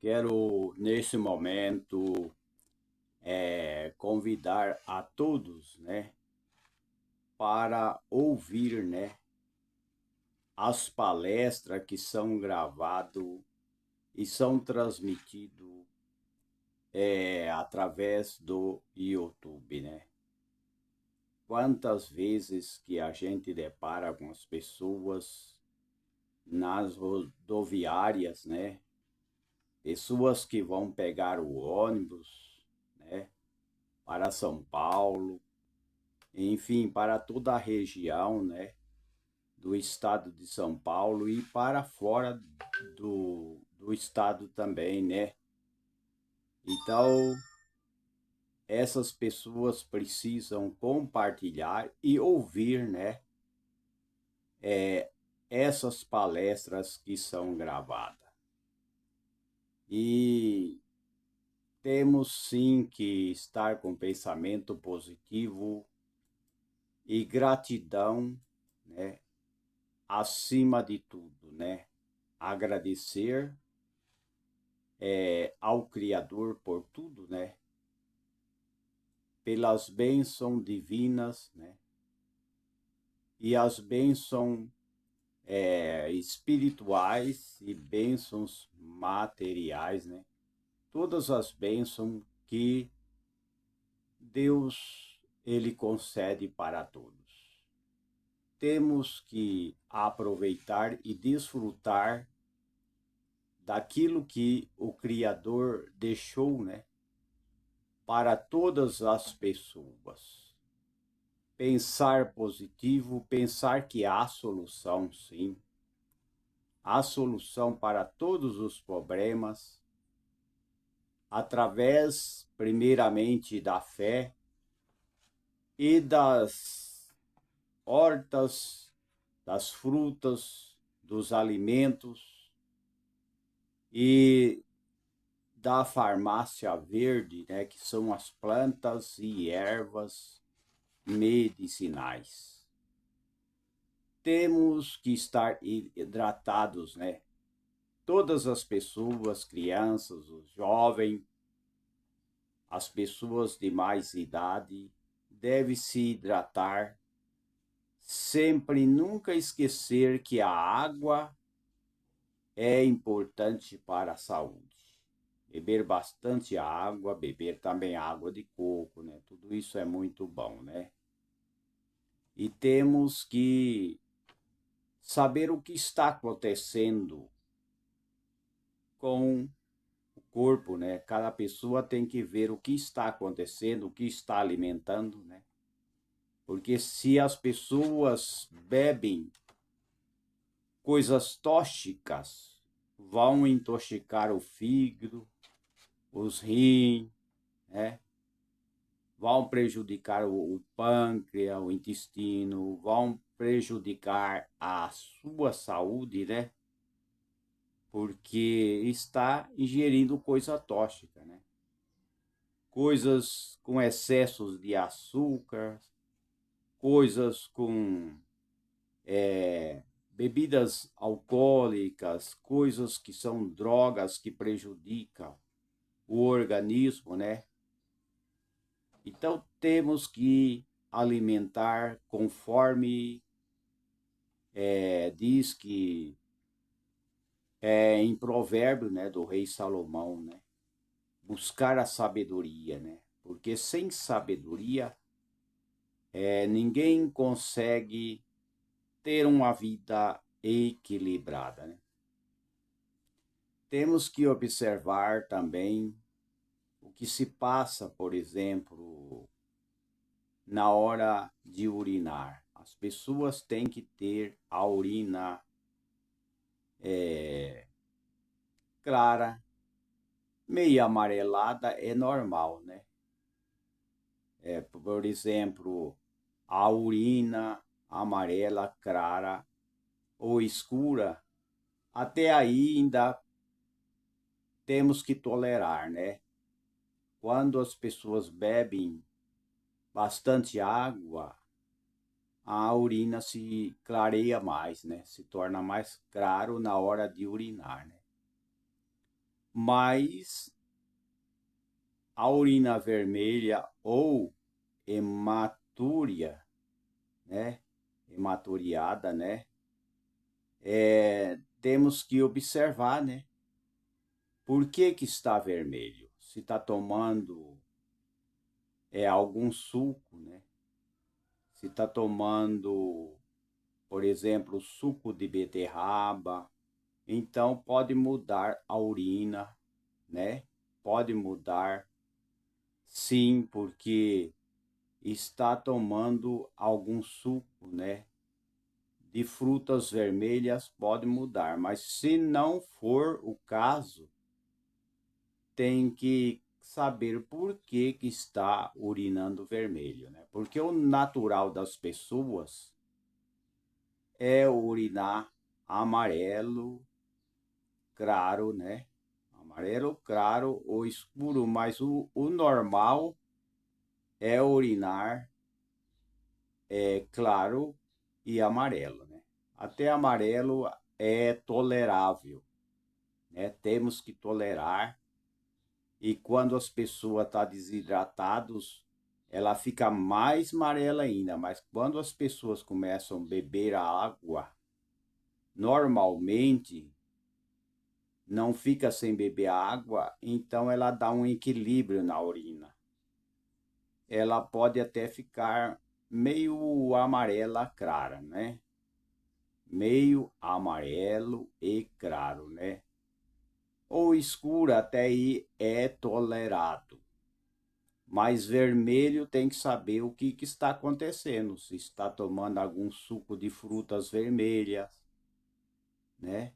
Quero, nesse momento, convidar a todos, né, para ouvir, né, as palestras que são gravadas e são transmitidas através do YouTube, né? Quantas vezes que a gente depara com as pessoas nas rodoviárias, né? Pessoas que vão pegar o ônibus, né, para São Paulo, enfim, para toda a região, né, do estado de São Paulo e para fora do estado também, né? Então, essas pessoas precisam compartilhar e ouvir, né, essas palestras que são gravadas. E temos sim que estar com pensamento positivo e gratidão, né, acima de tudo, né? Agradecer ao Criador por tudo, né? Pelas bênçãos divinas, né? E as bênçãos espirituais e bênçãos materiais, né? Todas as bênçãos que Deus ele concede para todos. Temos que aproveitar e desfrutar daquilo que o Criador deixou, né, para todas as pessoas. Pensar positivo, pensar que há solução, sim. Há solução para todos os problemas, através, primeiramente, da fé e das hortas, das frutas, dos alimentos e da farmácia verde, né, que são as plantas e ervas medicinais. Temos que estar hidratados, né? Todas as pessoas, crianças, os jovens, as pessoas de mais idade, devem se hidratar, sempre nunca esquecer que a água é importante para a saúde. Beber bastante água, beber também água de coco, né? Tudo isso é muito bom, né? E temos que saber o que está acontecendo com o corpo, né? Cada pessoa tem que ver o que está acontecendo, o que está alimentando, né? Porque se as pessoas bebem coisas tóxicas, vão intoxicar o fígado, os rins, né? Vão prejudicar o pâncreas, o intestino, vão prejudicar a sua saúde, né? Porque está ingerindo coisa tóxica, né? Coisas com excessos de açúcar, coisas com bebidas alcoólicas, coisas que são drogas que prejudicam o organismo, né? Então temos que alimentar conforme diz que em provérbio, né, do rei Salomão, né? Buscar a sabedoria, né? Porque sem sabedoria ninguém consegue ter uma vida equilibrada, né? Temos que observar também o que se passa, por exemplo, na hora de urinar. As pessoas têm que ter a urina clara, meio amarelada é normal, né? Por exemplo, a urina amarela clara ou escura, até aí ainda temos que tolerar, né? Quando as pessoas bebem bastante água, a urina se clareia mais, né? Se torna mais claro na hora de urinar, né? mas a urina vermelha ou hematúria, né? Hematuriada, né? Temos que observar, né? Por que que está vermelho? Se está tomando algum suco, né? Se está tomando, por exemplo, suco de beterraba, então pode mudar a urina, né? Pode mudar, sim, porque está tomando algum suco, né? De frutas vermelhas pode mudar, mas se não for o caso, tem que saber por que que está urinando vermelho, né? Porque o natural das pessoas é urinar amarelo, claro, né? Amarelo, claro ou escuro, mas o normal é urinar claro e amarelo, né? Até amarelo é tolerável, né? Temos que tolerar. E quando as pessoas estão desidratadas, ela fica mais amarela ainda. Mas quando as pessoas começam a beber a água, normalmente não fica sem beber água, então ela dá um equilíbrio na urina. Ela pode até ficar meio amarela clara, né? Meio amarelo e claro, né? Ou escura até aí é tolerado. Mas vermelho tem que saber o que está acontecendo. Se está tomando algum suco de frutas vermelhas, né?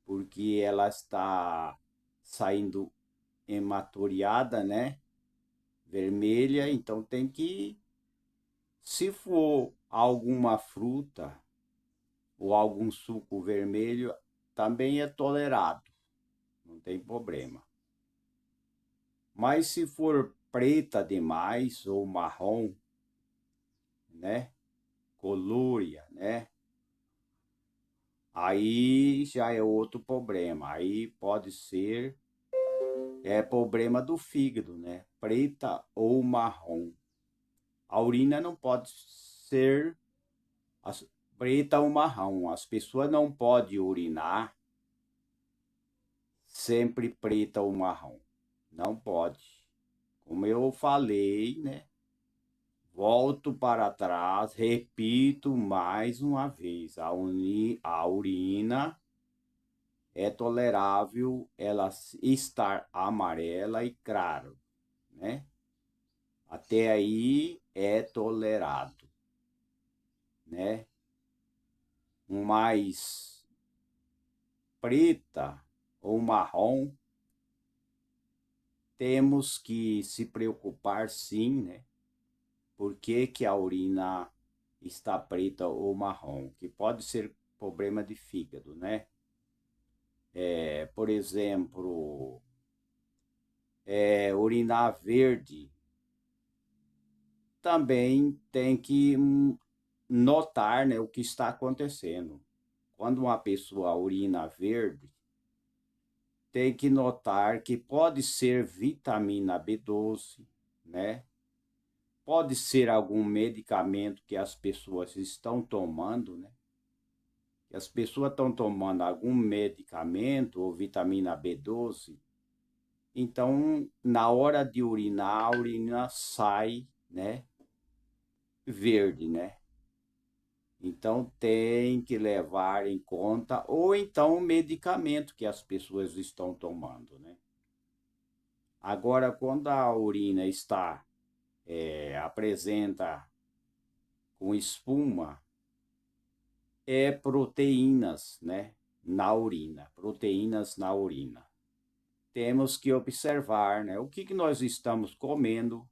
Porque ela está saindo hematoriada, né? Vermelha, então tem que, se for alguma fruta ou algum suco vermelho, também é tolerado, não tem problema. Mas se for preta demais ou marrom, né? Colúria, né? Aí já é outro problema. Aí pode ser problema do fígado, né? Preta ou marrom. A urina não pode ser preta ou marrom. As pessoas não podem urinar sempre preta ou marrom. Não pode. Como eu falei, né? Volto para trás, repito mais uma vez: a urina é tolerável ela estar amarela e claro, né? Até aí é tolerado, né? Mais preta ou marrom, temos que se preocupar sim, né? Por que que a urina está preta ou marrom? Que pode ser problema de fígado, né? Por exemplo, urinar verde também tem que notar, né, o que está acontecendo. Quando uma pessoa urina verde, tem que notar que pode ser vitamina B12, né? Pode ser algum medicamento que as pessoas estão tomando, né? Que as pessoas estão tomando algum medicamento ou vitamina B12, então na hora de urinar, a urina sai, né? Verde, né? Então tem que levar em conta, ou então o medicamento que as pessoas estão tomando, né? Agora, quando a urina apresenta com espuma, é proteínas, né? Na urina, proteínas na urina. Temos que observar, né? O que nós estamos comendo,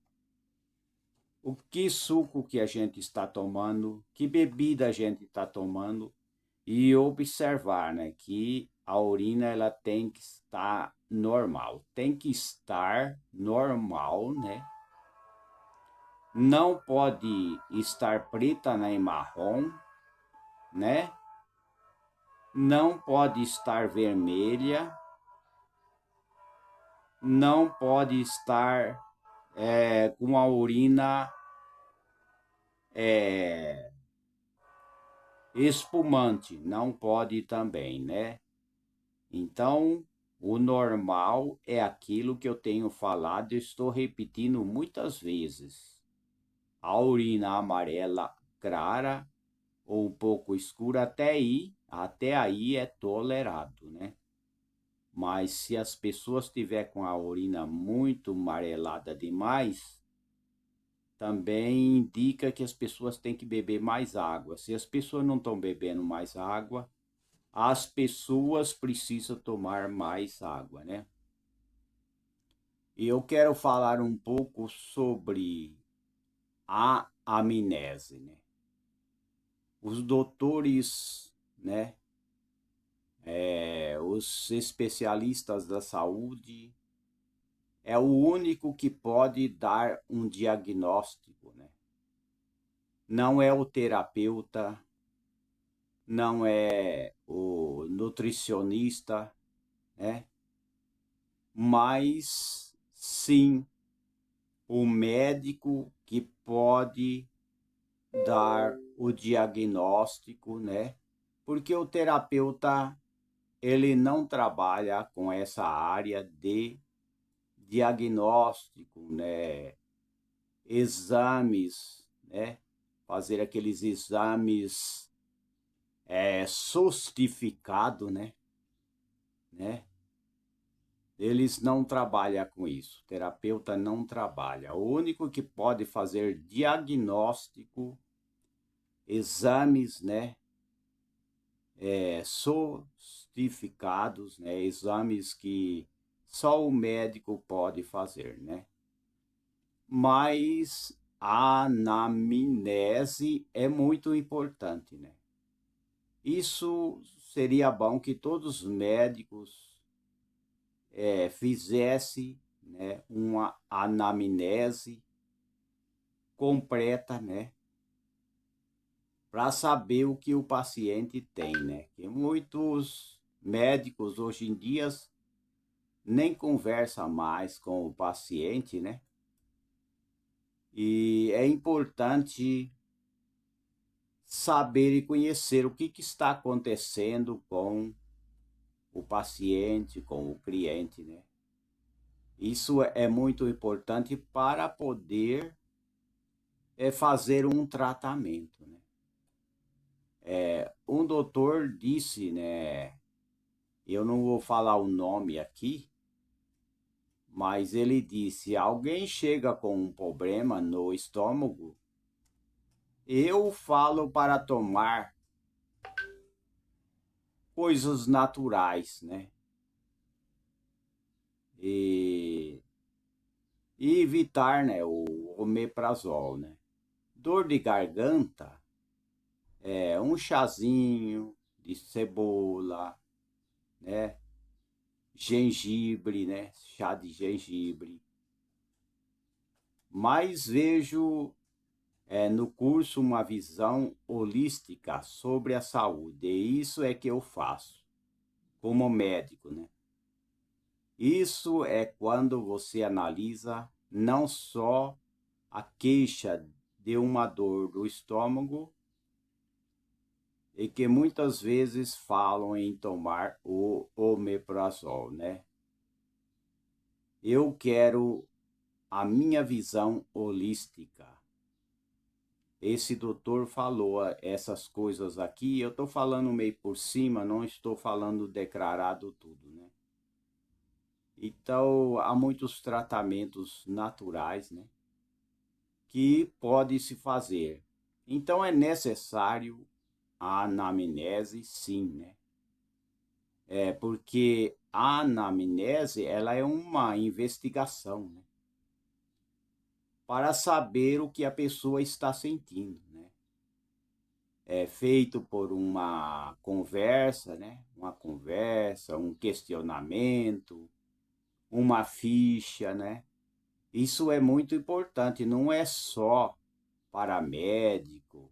o que suco que a gente está tomando, que bebida a gente está tomando, e observar, né, que a urina ela tem que estar normal, né? Não pode estar preta nem marrom, né? Não pode estar vermelha não pode estar com a urina espumante, não pode também, né? Então, o normal é aquilo que eu tenho falado e estou repetindo muitas vezes. A urina amarela clara ou um pouco escura até aí é tolerado, né? Mas se as pessoas tiver com a urina muito amarelada demais, também indica que as pessoas têm que beber mais água. Se as pessoas não estão bebendo mais água, as pessoas precisam tomar mais água, né? E eu quero falar um pouco sobre a amnese, né? Os doutores, né? Os especialistas da saúde é o único que pode dar um diagnóstico, né? Não é o terapeuta, não é o nutricionista, né? Mas sim o médico que pode dar o diagnóstico, né? Porque o terapeuta ele não trabalha com essa área de diagnóstico, né? Exames, né? Fazer aqueles exames sofisticados, né? Eles não trabalham com isso. O terapeuta não trabalha. O único que pode fazer diagnóstico, exames, né? Sofisticados, né? Exames que só o médico pode fazer, né? Mas a anamnese é muito importante, né? Isso seria bom que todos os médicos fizessem, né, uma anamnese completa, né, para saber o que o paciente tem, né? Que muitos médicos hoje em dia nem conversam mais com o paciente, né? E é importante saber e conhecer o que está acontecendo com o paciente, com o cliente, né? Isso é muito importante para poder fazer um tratamento, né? Um doutor disse, né? Eu não vou falar o nome aqui, mas ele disse: alguém chega com um problema no estômago, eu falo para tomar coisas naturais, né? E, e evitar, né, o omeprazol, né? Dor de garganta, um chazinho de cebola, né? Gengibre, né? Chá de gengibre. Mas vejo no curso uma visão holística sobre a saúde. E isso é que eu faço como médico, né? Isso é quando você analisa não só a queixa de uma dor do estômago e que muitas vezes falam em tomar o omeprazol, né? Eu quero a minha visão holística. Esse doutor falou essas coisas aqui, eu estou falando meio por cima, não estou falando declarado tudo, né? Então, há muitos tratamentos naturais, né, que pode se fazer. Então, é necessário a anamnese, sim, né? Porque a anamnese, ela é uma investigação, né, para saber o que a pessoa está sentindo, né? É feito por uma conversa, né? Uma conversa, um questionamento, uma ficha, né? Isso é muito importante, não é só para médico,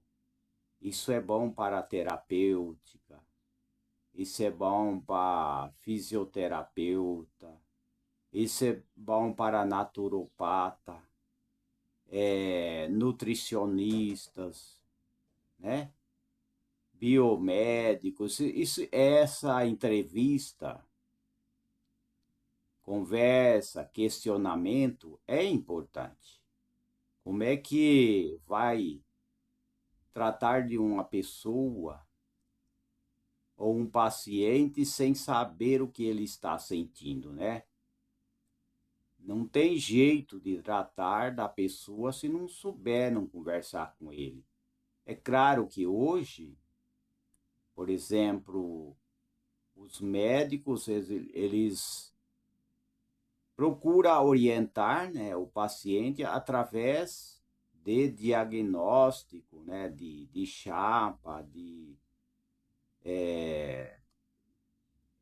isso é bom para terapêutica, isso é bom para fisioterapeuta, Isso é bom para naturopata, nutricionistas, né? Biomédicos. Essa entrevista, conversa, questionamento é importante. Como é que vai tratar de uma pessoa ou um paciente sem saber o que ele está sentindo, né? Não tem jeito de tratar da pessoa se não souber, não conversar com ele. É claro que hoje, por exemplo, os médicos, eles procuram orientar, né, o paciente através de diagnóstico, né, de chapa, de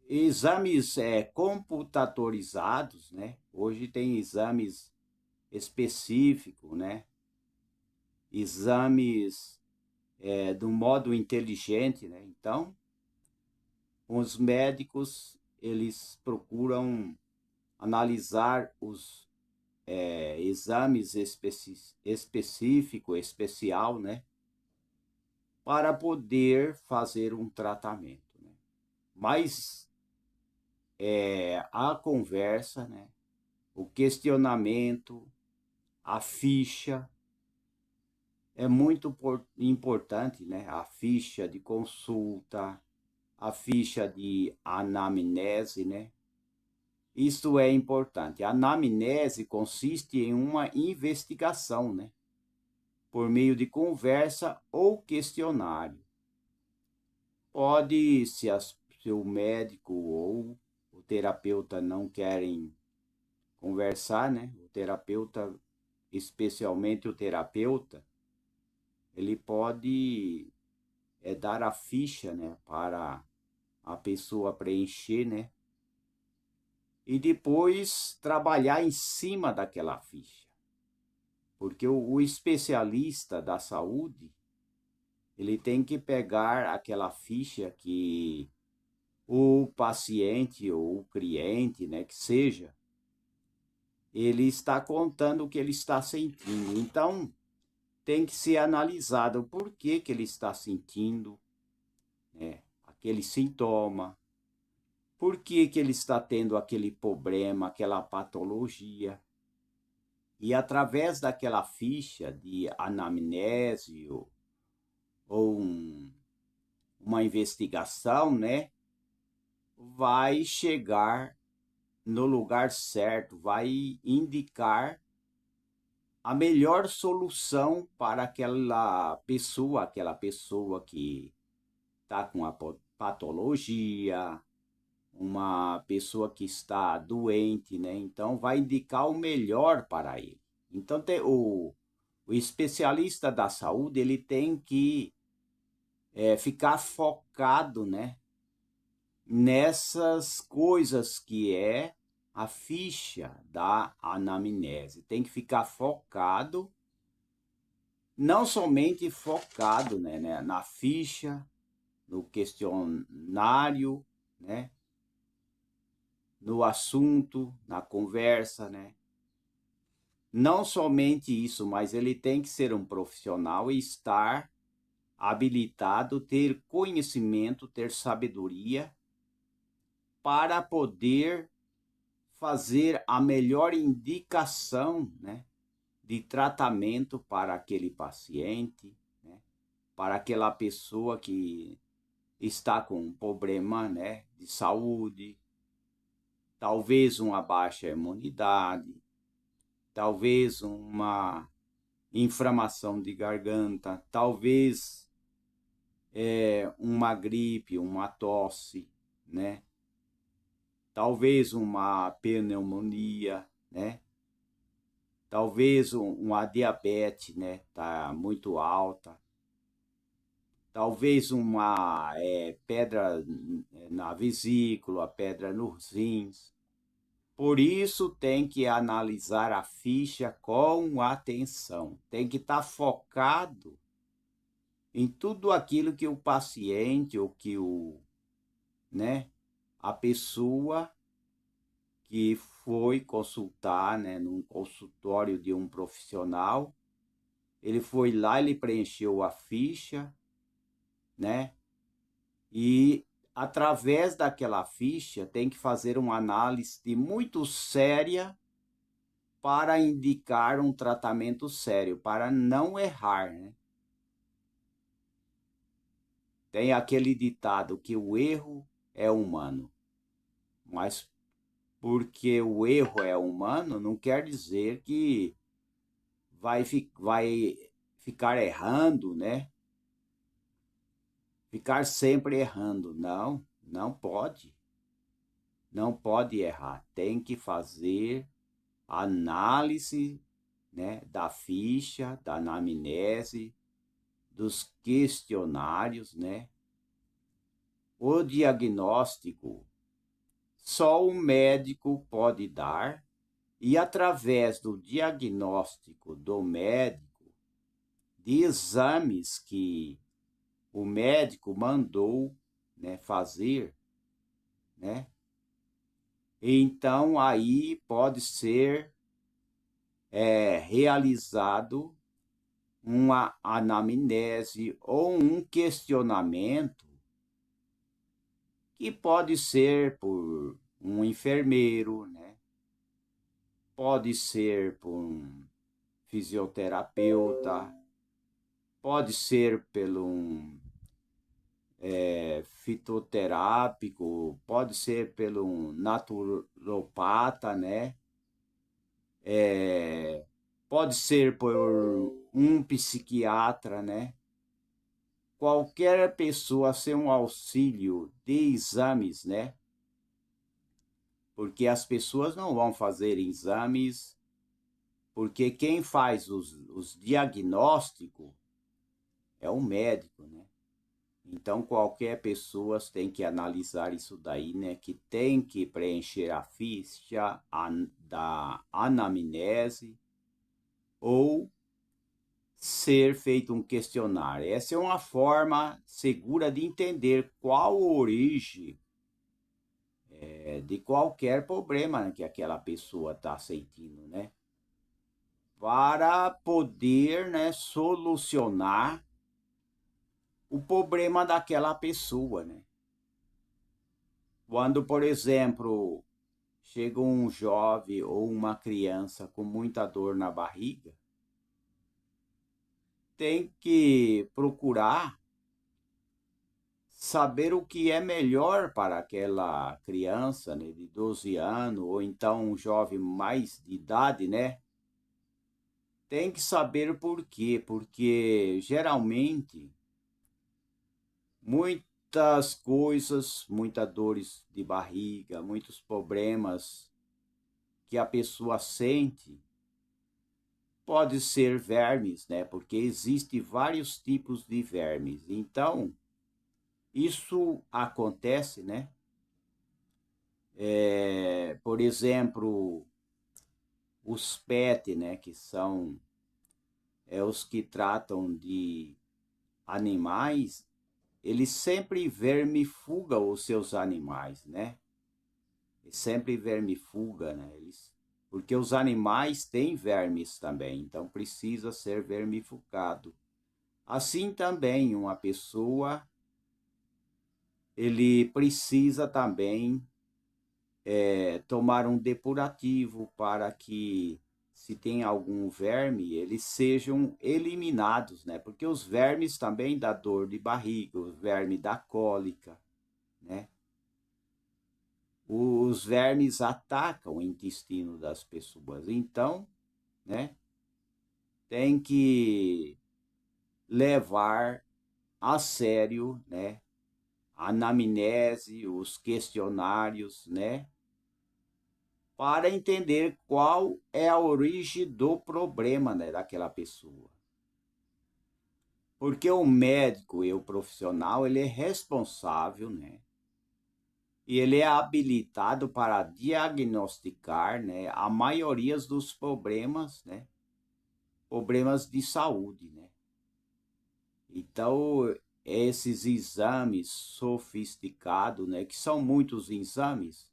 exames computatorizados, né? Hoje tem exames específicos, né? Exames do modo inteligente, né? Então, os médicos, eles procuram analisar os exames especial, né? Para poder fazer um tratamento, né? Mas a conversa, né? O questionamento, a ficha é muito importante, né? A ficha de consulta, a ficha de anamnese, né? Isso é importante. A anamnese consiste em uma investigação, né? Por meio de conversa ou questionário. Pode, se o médico ou o terapeuta não querem conversar, né? O terapeuta, especialmente o terapeuta, ele pode dar a ficha, né, para a pessoa preencher, né, e depois trabalhar em cima daquela ficha. Porque o especialista da saúde, ele tem que pegar aquela ficha que o paciente ou o cliente, né, que seja, ele está contando o que ele está sentindo. Então, tem que ser analisado o porquê que ele está sentindo, né, aquele sintoma, por que que ele está tendo aquele problema, aquela patologia. E através daquela ficha de anamnese ou uma investigação, né, vai chegar no lugar certo, vai indicar a melhor solução para aquela pessoa que está com a patologia, uma pessoa que está doente, né? Então vai indicar o melhor para ele. Então o especialista da saúde ele tem que ficar focado, né? Nessas coisas que é a ficha da anamnese. Tem que ficar focado, não somente focado, né, na ficha, no questionário, né, no assunto, na conversa, né? Não somente isso, mas ele tem que ser um profissional e estar habilitado, ter conhecimento, ter sabedoria para poder fazer a melhor indicação, né, de tratamento para aquele paciente, né, para aquela pessoa que está com um problema, né, de saúde, talvez uma baixa imunidade, talvez uma inflamação de garganta, talvez uma gripe, uma tosse, né? Talvez uma pneumonia, né? Talvez uma diabetes, né? Tá muito alta. Talvez uma pedra na vesícula, pedra nos rins. Por isso tem que analisar a ficha com atenção. Tem que estar focado em tudo aquilo que o paciente ou que né, a pessoa que foi consultar, né, num consultório de um profissional. Ele foi lá, ele preencheu a ficha, né? E através daquela ficha tem que fazer uma análise muito séria para indicar um tratamento sério, para não errar, né? Tem aquele ditado que o erro é humano, mas porque o erro é humano não quer dizer que vai ficar errando, né? Ficar sempre errando. Não, não pode. Não pode errar. Tem que fazer análise, né, da ficha, da anamnese, dos questionários, né? O diagnóstico só o médico pode dar, e através do diagnóstico do médico, de exames que o médico mandou, né, fazer, né? Então aí pode ser realizado uma anamnese ou um questionamento que pode ser por um enfermeiro, né? Pode ser por um fisioterapeuta, pode ser pelo um fitoterápico, pode ser pelo um naturopata, né? Pode ser por um psiquiatra, né? Qualquer pessoa sem um auxílio de exames, né? Porque as pessoas não vão fazer exames, porque quem faz os diagnósticos é o médico, né? Então, qualquer pessoa tem que analisar isso daí, né? Que tem que preencher a ficha da anamnese ou ser feito um questionário. Essa é uma forma segura de entender qual a origem de qualquer problema, né, que aquela pessoa está sentindo, né? Para poder, né, solucionar o problema daquela pessoa, né? Quando, por exemplo, chega um jovem ou uma criança com muita dor na barriga, tem que procurar saber o que é melhor para aquela criança, né, de 12 anos, ou então um jovem mais de idade, né? Tem que saber o porquê, porque geralmente muitas coisas, muitas dores de barriga, muitos problemas que a pessoa sente, pode ser vermes, né? Porque existe vários tipos de vermes. Então, isso acontece, né? Por exemplo, os PET, né? Que são os que tratam de animais, eles sempre vermifugam os seus animais, né? Sempre vermifuga, né? Porque os animais têm vermes também, então precisa ser vermifugado. Assim também uma pessoa, ele precisa também tomar um depurativo para que, se tem algum verme, eles sejam eliminados, né? Porque os vermes também dá dor de barriga, os vermes da cólica, né? Os vermes atacam o intestino das pessoas. Então, né, tem que levar a sério, né, a anamnese, os questionários, né, para entender qual é a origem do problema, né, daquela pessoa. Porque o médico e o profissional, ele é responsável, né, e ele é habilitado para diagnosticar, né, a maioria dos problemas, né, problemas de saúde, né? Então, esses exames sofisticados, né, que são muitos exames,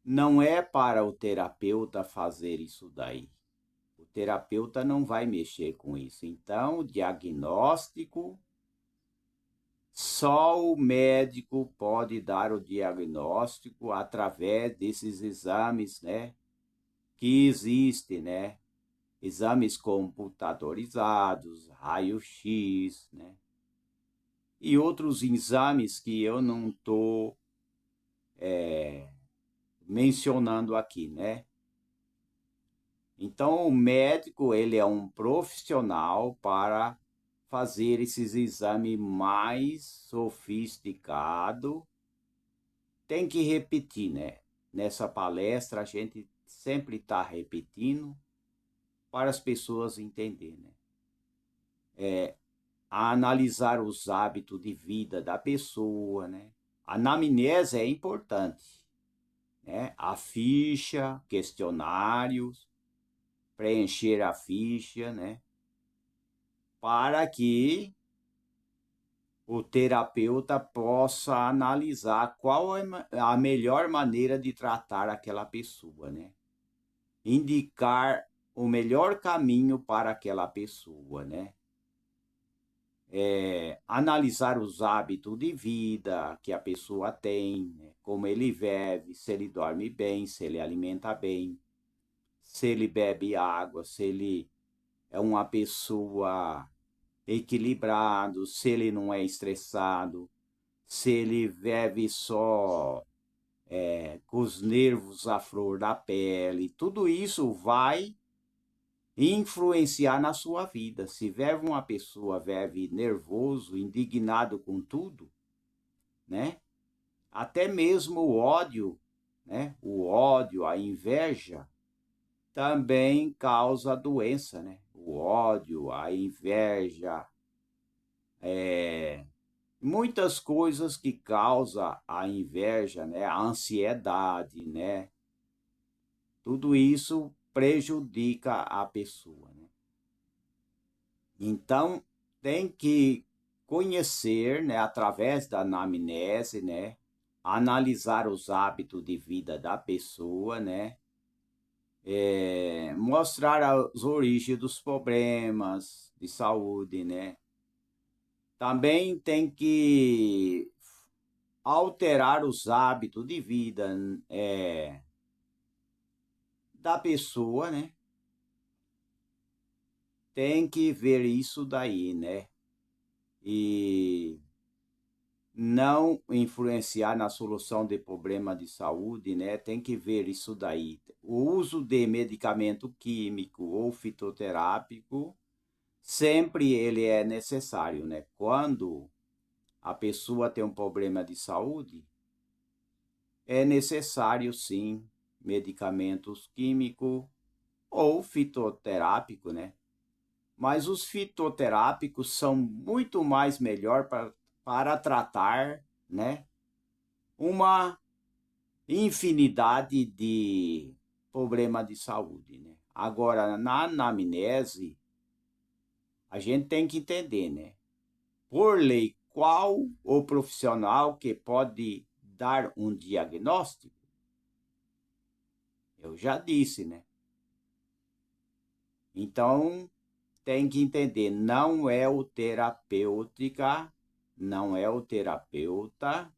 não é para o terapeuta fazer isso daí. O terapeuta não vai mexer com isso. Então, o diagnóstico, só o médico pode dar o diagnóstico através desses exames, né, que existem, né? Exames computadorizados, raio-x, né? E outros exames que eu não estou mencionando aqui, né? Então, o médico, ele é um profissional para fazer esses exames mais sofisticados. Tem que repetir, né? Nessa palestra, a gente sempre está repetindo para as pessoas entenderem, né? A analisar os hábitos de vida da pessoa, né? A anamnese é importante, né? A ficha, questionários, preencher a ficha, né? Para que o terapeuta possa analisar qual é a melhor maneira de tratar aquela pessoa, né? Indicar o melhor caminho para aquela pessoa, né? Analisar os hábitos de vida que a pessoa tem, né? Como ele vive, se ele dorme bem, se ele alimenta bem, se ele bebe água, se ele é uma pessoa equilibrado, se ele não é estressado, se ele vive só com os nervos à flor da pele. Tudo isso vai influenciar na sua vida. Se vive uma pessoa vive nervoso, indignado com tudo, né? Até mesmo o ódio, né? O ódio, a inveja também causa doença, né? O ódio, a inveja, muitas coisas que causam a inveja, né? A ansiedade, né? Tudo isso prejudica a pessoa, né? Então, tem que conhecer, né, através da anamnese, né, analisar os hábitos de vida da pessoa, né, mostrar as origens dos problemas de saúde, né. Também tem que alterar os hábitos de vida da pessoa, né. Tem que ver isso daí, né. E não influenciar na solução de problema de saúde, né? Tem que ver isso daí. O uso de medicamento químico ou fitoterápico, sempre ele é necessário, né? Quando a pessoa tem um problema de saúde, é necessário sim medicamentos químicos ou fitoterápico, né? Mas os fitoterápicos são muito mais melhor para tratar, né, uma infinidade de problemas de saúde, né? Agora, na anamnese, a gente tem que entender, né? Por lei, qual o profissional que pode dar um diagnóstico? Eu já disse, né? Então, tem que entender, não é o terapêutica, não é o terapeuta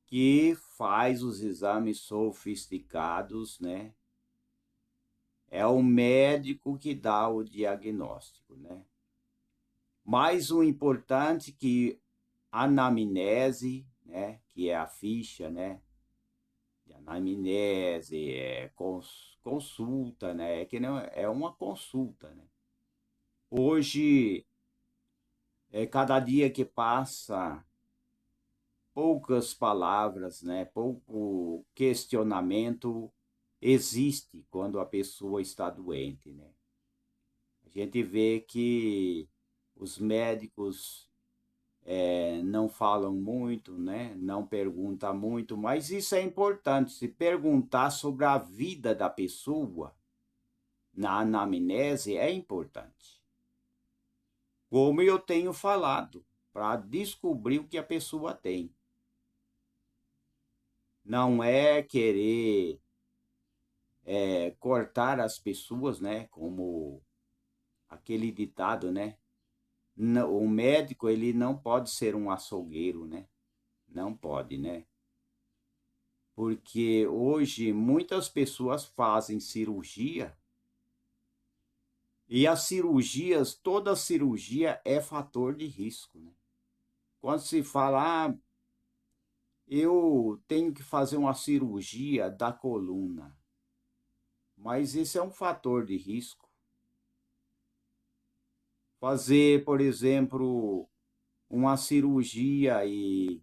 que faz os exames sofisticados, né? É o médico que dá o diagnóstico, né? Mais um importante que a anamnese, né? Que é a ficha, né? De anamnese, consulta, né? Que não é uma consulta, né? Hoje, cada dia que passa, poucas palavras, né? Pouco questionamento existe quando a pessoa está doente, né? A gente vê que os médicos não falam muito, né? Não perguntam muito, mas isso é importante. Se perguntar sobre a vida da pessoa na anamnese é importante. Como eu tenho falado, para descobrir o que a pessoa tem. não é querer cortar as pessoas, né? Como aquele ditado, né? O médico, ele não pode ser um açougueiro, né? Não pode, né? Porque hoje muitas pessoas fazem cirurgia e as cirurgias, toda cirurgia é fator de risco, né? Quando se fala, eu tenho que fazer uma cirurgia da coluna, mas isso é um fator de risco. Fazer, por exemplo, uma cirurgia e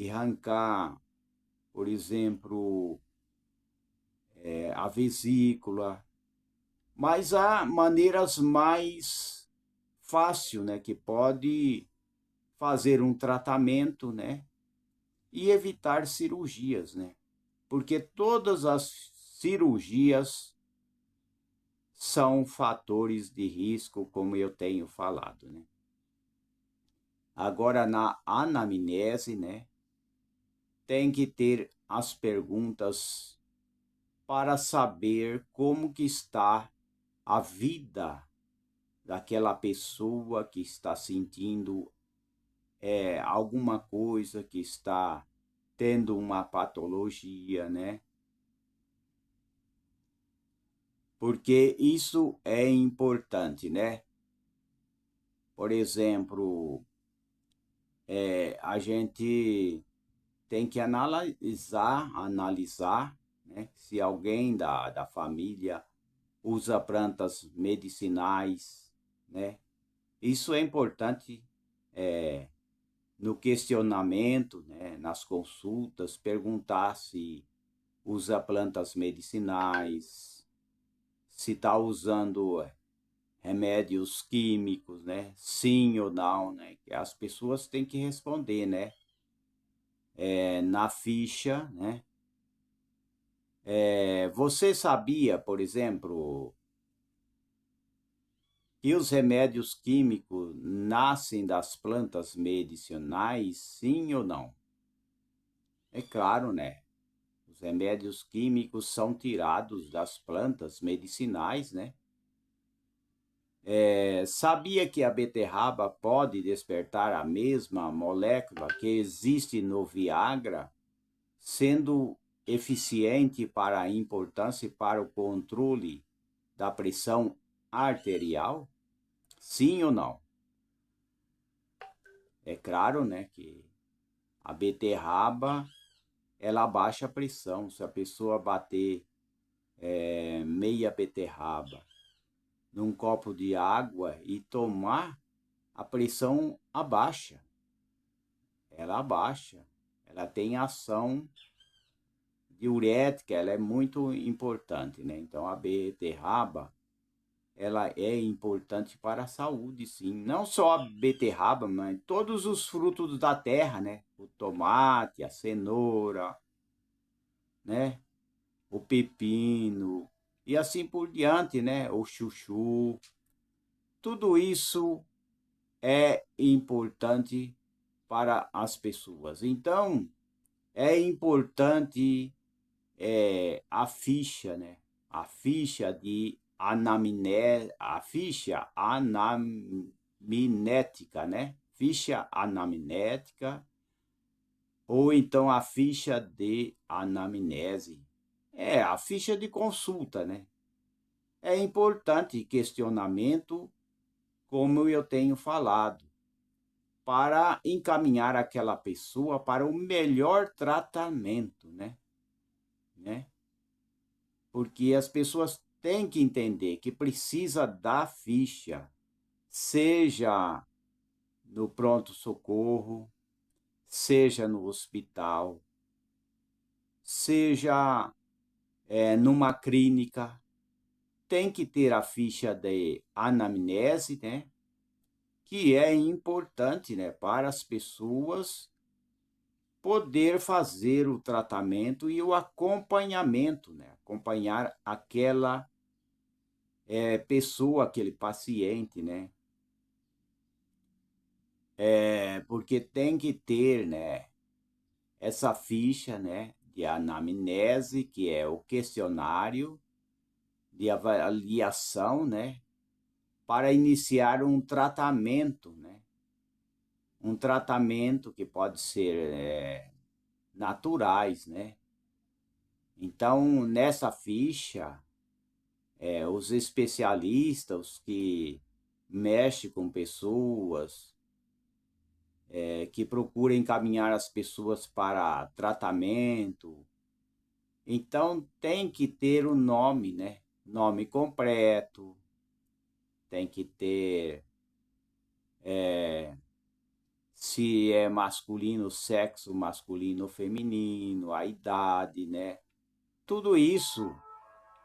arrancar, por exemplo, a vesícula, mas há maneiras mais fáceis, né, que pode fazer um tratamento, né, e evitar cirurgias, né? Porque todas as cirurgias são fatores de risco, como eu tenho falado, né? Agora, na anamnese, né, tem que ter as perguntas para saber como que está a vida daquela pessoa que está sentindo alguma coisa, que está tendo uma patologia, né? Porque isso é importante, né? Por exemplo, a gente tem que analisar, né? Se alguém da família usa plantas medicinais, né? Isso é importante no questionamento, né? Nas consultas, perguntar se usa plantas medicinais, se está usando remédios químicos, né? Sim ou não, né? Que as pessoas têm que responder, né? Na ficha, né? Você sabia, por exemplo, que os remédios químicos nascem das plantas medicinais, sim ou não? É claro, né? Os remédios químicos são tirados das plantas medicinais, né? Sabia que a beterraba pode despertar a mesma molécula que existe no Viagra, sendo eficiente para a importância e para o controle da pressão arterial? Sim ou não? É claro, né, que a beterraba ela abaixa a pressão. Se a pessoa bater meia beterraba num copo de água e tomar, a pressão abaixa. Ela abaixa. Ela tem ação diurética, ela é muito importante, né? Então a beterraba, ela é importante para a saúde, sim. Não só a beterraba, mas todos os frutos da terra, né? O tomate, a cenoura, né? O pepino e assim por diante, né? O chuchu. Tudo isso é importante para as pessoas. Então, é importante a ficha, né? A ficha de anamnese, a ficha anamnética, né? Ficha anamnética ou então a ficha de anamnese. A ficha de consulta, né? É importante questionamento, como eu tenho falado, para encaminhar aquela pessoa para o melhor tratamento, né? Porque as pessoas têm que entender que precisa da ficha, seja no pronto-socorro, seja no hospital, seja numa clínica, tem que ter a ficha de anamnese, né? Que é importante, né, para as pessoas poder fazer o tratamento e o acompanhamento, né? Acompanhar aquela pessoa, aquele paciente, né? Porque tem que ter, né? essa ficha, né, de anamnese, que é o questionário de avaliação, né, para iniciar um tratamento, né, um tratamento que pode ser naturais, né. Então, nessa ficha, os especialistas, os que mexem com pessoas, que procuram encaminhar as pessoas para tratamento, então tem que ter o nome, né? Nome completo, tem que ter se é masculino, sexo masculino ou feminino, a idade, né? Tudo isso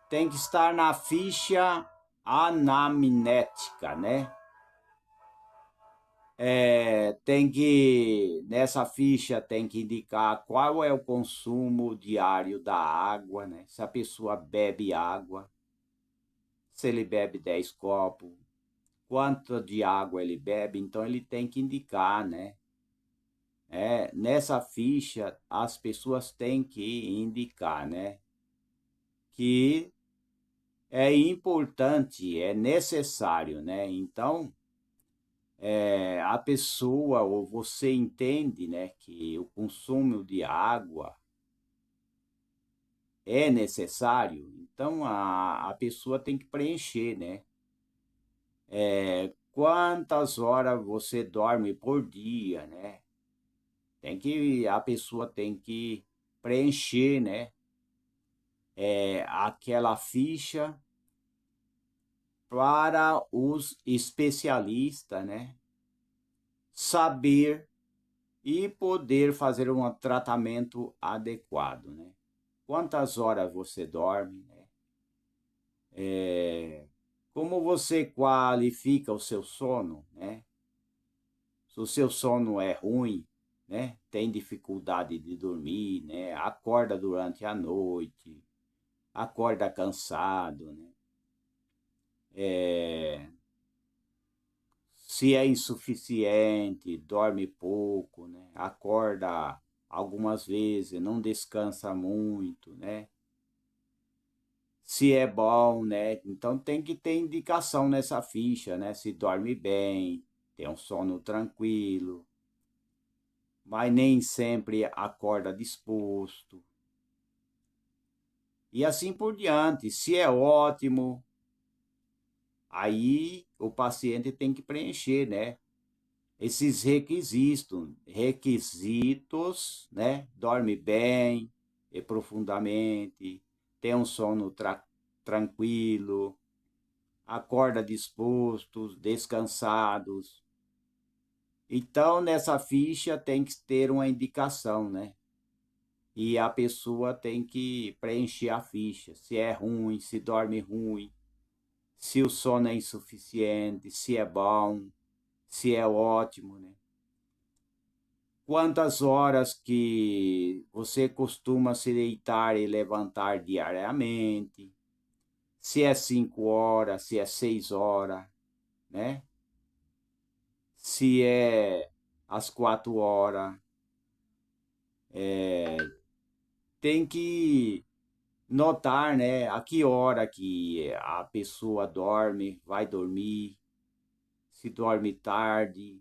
tem que estar na ficha anamnética, né? Nessa ficha tem que indicar qual é o consumo diário da água, né? Se a pessoa bebe água, se ele bebe 10 copos, quanto de água ele bebe, então ele tem que indicar, né? Nessa ficha as pessoas têm que indicar, né? Que é importante, é necessário, né? Então, a pessoa ou você entende, né, que o consumo de água é necessário, então a pessoa tem que preencher, né? Quantas horas você dorme por dia, né? A pessoa tem que preencher, né? Aquela ficha para os especialistas, né? Saber e poder fazer um tratamento adequado, né? Quantas horas você dorme, né? Como você qualifica o seu sono, né? Se o seu sono é ruim, né? Tem dificuldade de dormir, né? Acorda durante a noite, acorda cansado, né? Se é insuficiente, dorme pouco, né? Acorda algumas vezes, não descansa muito, né? Se é bom, né? Então tem que ter indicação nessa ficha, né? Se dorme bem, tem um sono tranquilo, mas nem sempre acorda disposto. E assim por diante. Se é ótimo, aí o paciente tem que preencher, né? Esses requisitos, né? Dorme bem e profundamente, tem um sono tranquilo, acorda dispostos, descansados. Então, nessa ficha tem que ter uma indicação, né? E a pessoa tem que preencher a ficha. Se é ruim, se dorme ruim, se o sono é insuficiente, se é bom, se é ótimo, né? Quantas horas que você costuma se deitar e levantar diariamente? Se é 5 horas, se é 6 horas, né? Se é às 4 horas. Tem que notar, né, a que hora que a pessoa dorme, vai dormir, se dorme tarde.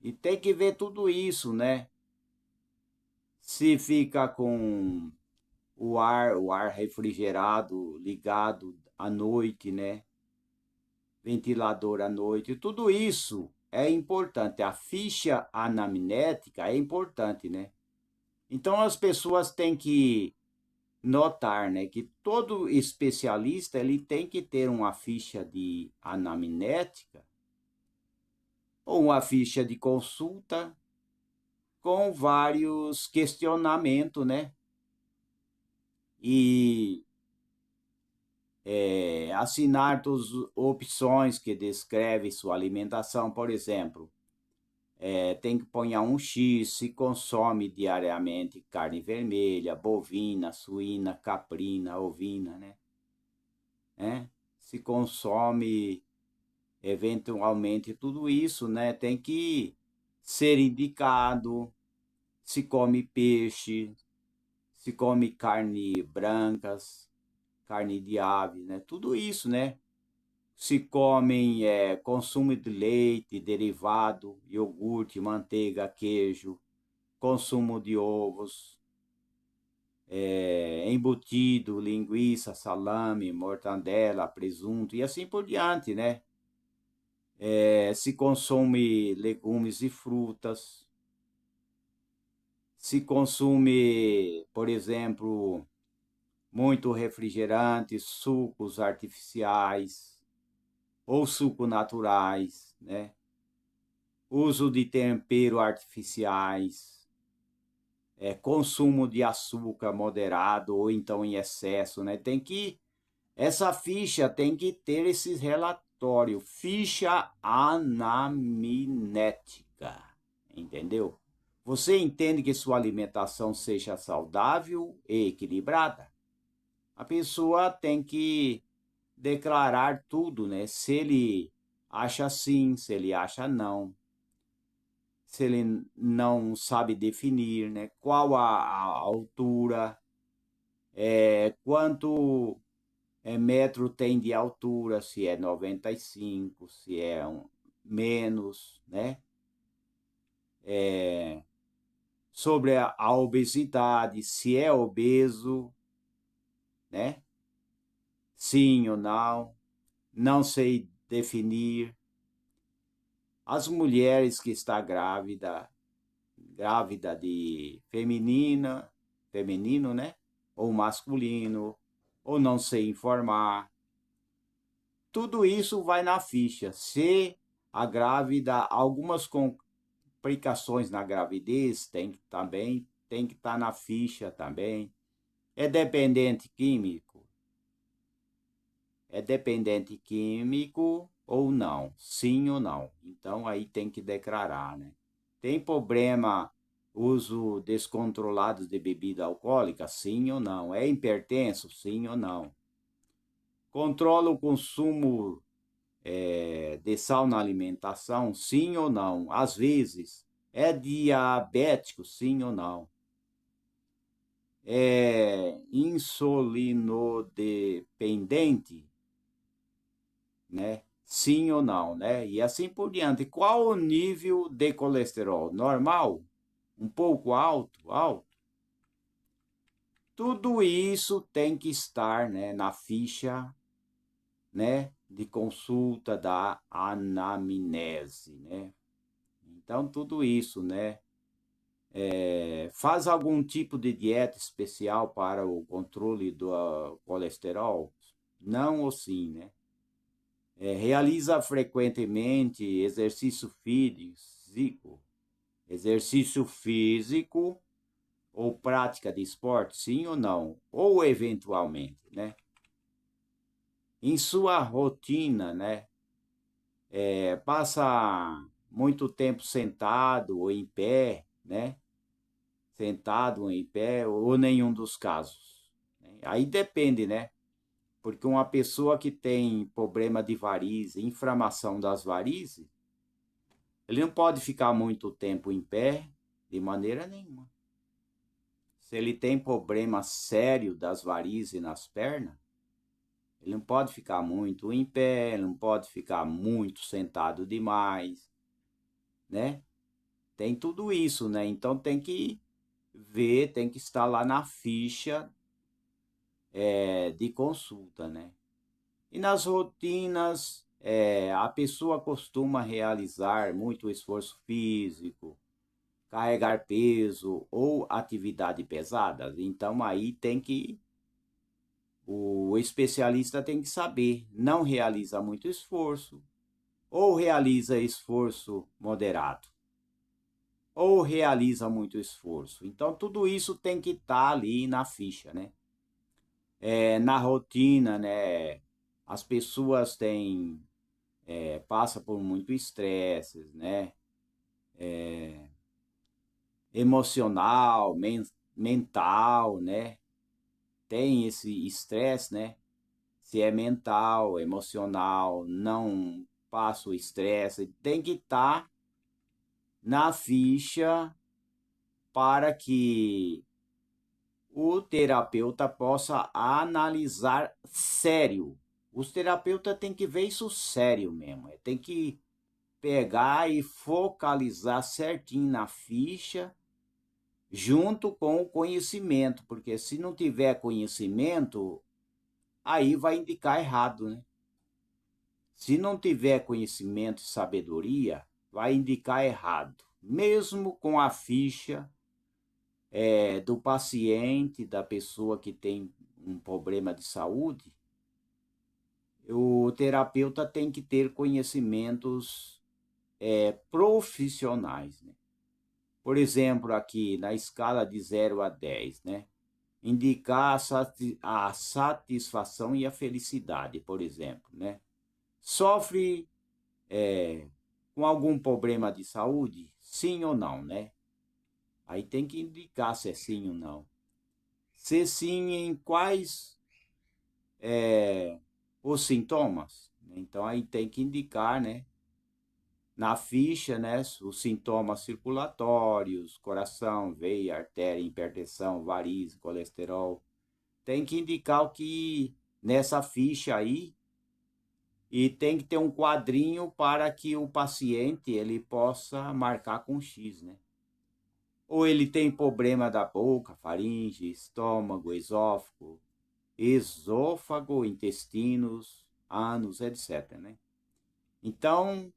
E tem que ver tudo isso, né? Se fica com o ar refrigerado ligado à noite, né? Ventilador à noite, tudo isso é importante. A ficha anamnética é importante, né? Então as pessoas têm que notar, né, que todo especialista ele tem que ter uma ficha de anamnética ou uma ficha de consulta com vários questionamentos, né? E assinar todas as opções que descreve sua alimentação, por exemplo, tem que pôr um X, se consome diariamente carne vermelha, bovina, suína, caprina, ovina, né? Se consome eventualmente tudo isso, né? Tem que ser indicado, se come peixe, se come carne brancas, carne de ave, né? Tudo isso, né? Se comem consumo de leite, derivado, iogurte, manteiga, queijo, consumo de ovos, embutido, linguiça, salame, mortandela, presunto e assim por diante, né? Se consome legumes e frutas, se consome, por exemplo, muito refrigerante, sucos artificiais ou suco naturais, né? Uso de tempero artificiais, consumo de açúcar moderado ou então em excesso, né? Essa ficha tem que ter esse relatório, ficha anamnética, entendeu? Você entende que sua alimentação seja saudável e equilibrada? A pessoa tem que declarar tudo, né? Se ele acha sim, se ele acha não, se ele não sabe definir, né? Qual a altura, quanto metro tem de altura, se é 95, se é menos, né? Sobre a obesidade, se é obeso, né? Sim ou não sei definir. As mulheres que está grávida de feminino, né? Ou masculino, ou não sei informar. Tudo isso vai na ficha. Se a grávida, algumas complicações na gravidez, tem que estar na ficha também. É dependente químico? É dependente químico ou não? Sim ou não? Então aí tem que declarar, né? Tem problema uso descontrolado de bebida alcoólica? Sim ou não? É hipertenso? Sim ou não? Controla o consumo de sal na alimentação? Sim ou não? Às vezes. É diabético? Sim ou não? É insulinodependente? Né? Sim ou não, né? E assim por diante. Qual o nível de colesterol? Normal? Um pouco alto? Alto? Tudo isso tem que estar, né, na ficha, né, de consulta da anamnese, né? Então, tudo isso, né? Faz algum tipo de dieta especial para o controle do colesterol? Não ou sim, né? Realiza frequentemente exercício físico ou prática de esporte, sim ou não? Ou eventualmente, né? Em sua rotina, né? Passa muito tempo sentado ou em pé, né? Sentado ou em pé, ou nenhum dos casos, né? Aí depende, né? Porque uma pessoa que tem problema de varize, inflamação das varizes, ele não pode ficar muito tempo em pé de maneira nenhuma. Se ele tem problema sério das varizes nas pernas, ele não pode ficar muito em pé, ele não pode ficar muito sentado demais, né? Tem tudo isso, né? Então tem que ver, tem que estar lá na ficha de consulta, né? E nas rotinas, a pessoa costuma realizar muito esforço físico, carregar peso ou atividade pesada. Então aí o especialista tem que saber, não realiza muito esforço, ou realiza esforço moderado, ou realiza muito esforço. Então tudo isso tem que estar ali na ficha, né? Na rotina, né? As pessoas passam por muito estresse, né? Emocional, mental, né? Tem esse estresse, né? Se é mental, emocional, não passa o estresse, tem que estar na ficha para que o terapeuta possa analisar sério. Os terapeutas têm que ver isso sério mesmo. Tem que pegar e focalizar certinho na ficha, junto com o conhecimento, porque se não tiver conhecimento, aí vai indicar errado, né? Se não tiver conhecimento e sabedoria, vai indicar errado. Mesmo com a ficha do paciente, da pessoa que tem um problema de saúde, o terapeuta tem que ter conhecimentos profissionais, né? Por exemplo, aqui na escala de 0 a 10, né? Indicar a satisfação e a felicidade, por exemplo, né? Sofre com algum problema de saúde? Sim ou não, né? Aí tem que indicar se é sim ou não. Se sim, em quais os sintomas? Então aí tem que indicar, né? Na ficha, né? Os sintomas circulatórios, coração, veia, artéria, hipertensão, varize, colesterol. Tem que indicar o que nessa ficha aí, e tem que ter um quadrinho para que o paciente ele possa marcar com X, né? Ou ele tem problema da boca, faringe, estômago, esôfago, intestinos, ânus, etc, né? Então,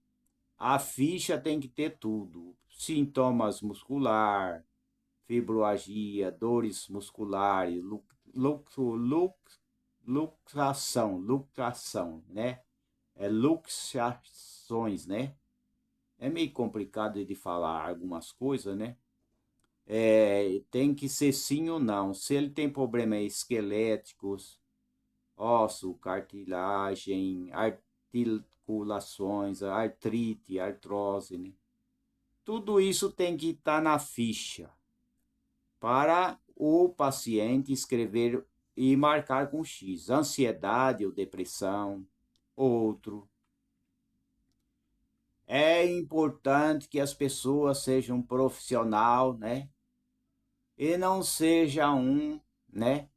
a ficha tem que ter tudo. Sintomas muscular, fibroalgia, dores musculares, luxação, né? Luxações, né? É meio complicado de falar algumas coisas, né? Tem que ser sim ou não. Se ele tem problemas esqueléticos, osso, cartilagem, articulações, artrite, artrose, né? Tudo isso tem que estar na ficha para o paciente escrever e marcar com X. Ansiedade ou depressão, outro. É importante que as pessoas sejam profissional, né? E não seja né?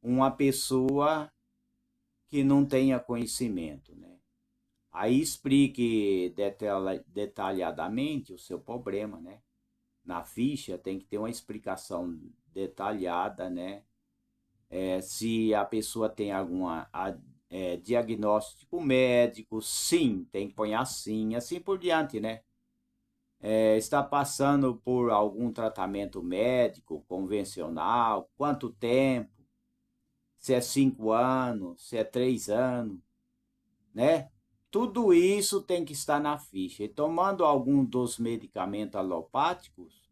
Uma pessoa que não tenha conhecimento, né? Aí explique detalhadamente o seu problema, né? Na ficha tem que ter uma explicação detalhada, né? Se a pessoa tem alguma diagnóstico médico, sim, tem que pôr assim por diante, né? Está passando por algum tratamento médico convencional, quanto tempo, se é 5 anos, se é 3 anos, né? Tudo isso tem que estar na ficha. E tomando algum dos medicamentos alopáticos,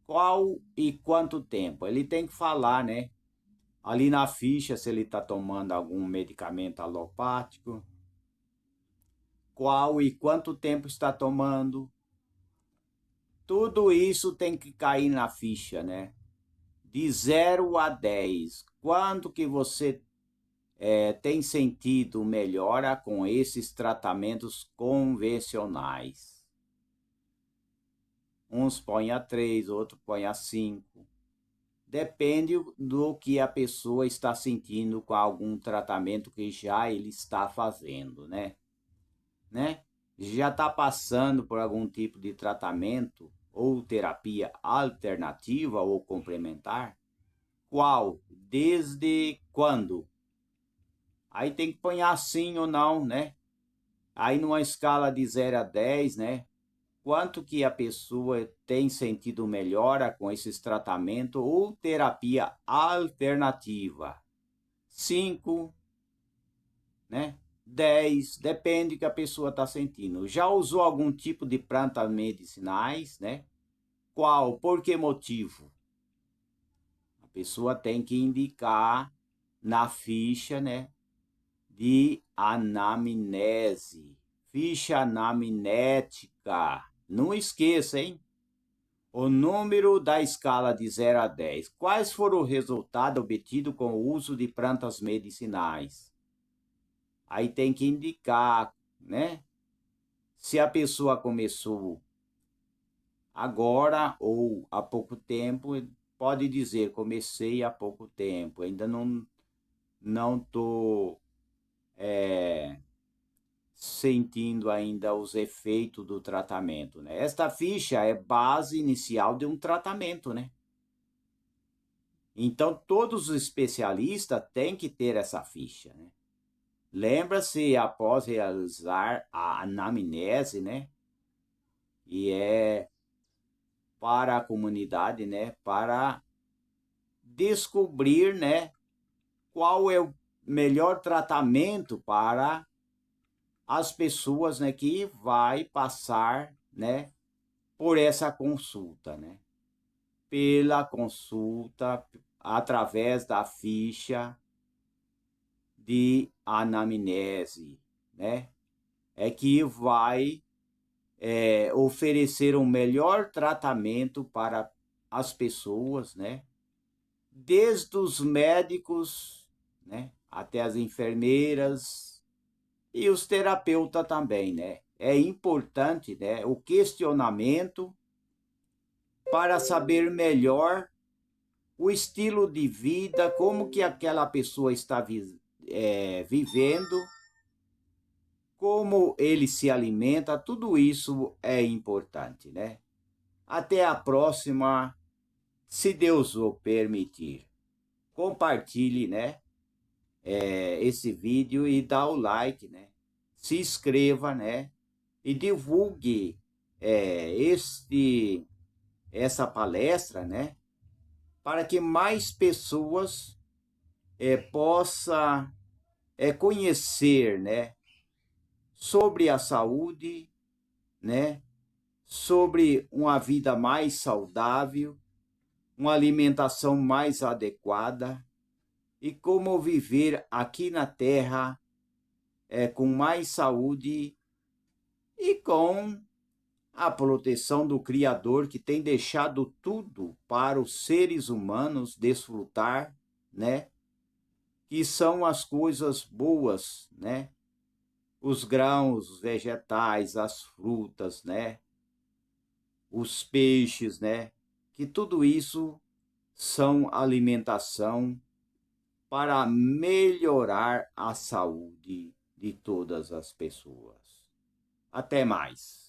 qual e quanto tempo? Ele tem que falar, né? Ali na ficha, se ele está tomando algum medicamento alopático, qual e quanto tempo está tomando. Tudo isso tem que cair na ficha, né? De 0 a 10, quanto que você tem sentido melhora com esses tratamentos convencionais? Uns põem a 3, outros põem a 5. Depende do que a pessoa está sentindo com algum tratamento que já ele está fazendo, né? Já está passando por algum tipo de tratamento ou terapia alternativa ou complementar? Qual? Desde quando? Aí tem que pôr sim ou não, né? Aí numa escala de 0 a 10, né? Quanto que a pessoa tem sentido melhora com esses tratamentos ou terapia alternativa? 5, né? 10, depende do que a pessoa está sentindo. Já usou algum tipo de plantas medicinais, né? Qual? Por que motivo? A pessoa tem que indicar na ficha, né? De anamnese. Ficha anamnética. Não esqueça, hein? O número da escala de 0 a 10. Quais foram os resultados obtidos com o uso de plantas medicinais? Aí tem que indicar, né? Se a pessoa começou agora ou há pouco tempo, pode dizer, comecei há pouco tempo, ainda não estou sentindo ainda os efeitos do tratamento, né? Esta ficha é base inicial de um tratamento, né? Então, todos os especialistas têm que ter essa ficha, né? Lembra-se, após realizar a anamnese, né? E é para a comunidade, né? Para descobrir, né? Qual é o melhor tratamento para as pessoas, né? Que vai passar, né? Por essa consulta, né? Pela consulta, através da ficha de anamnese, né? É que vai oferecer um melhor tratamento para as pessoas, né? Desde os médicos, né? Até as enfermeiras e os terapeutas também, né? É importante, né? O questionamento para saber melhor o estilo de vida, como que aquela pessoa está vivendo, como ele se alimenta, tudo isso é importante, né? Até a próxima, se Deus o permitir. Compartilhe, né? Esse vídeo e dá o like, né? Se inscreva, né? E divulgue essa palestra, né? Para que mais pessoas possam conhecer, né? Sobre a saúde, né? Sobre uma vida mais saudável, uma alimentação mais adequada e como viver aqui na Terra com mais saúde e com a proteção do Criador que tem deixado tudo para os seres humanos desfrutar, né? Que são as coisas boas, né? Os grãos, os vegetais, as frutas, né? Os peixes, né? Que tudo isso são alimentação para melhorar a saúde de todas as pessoas. Até mais.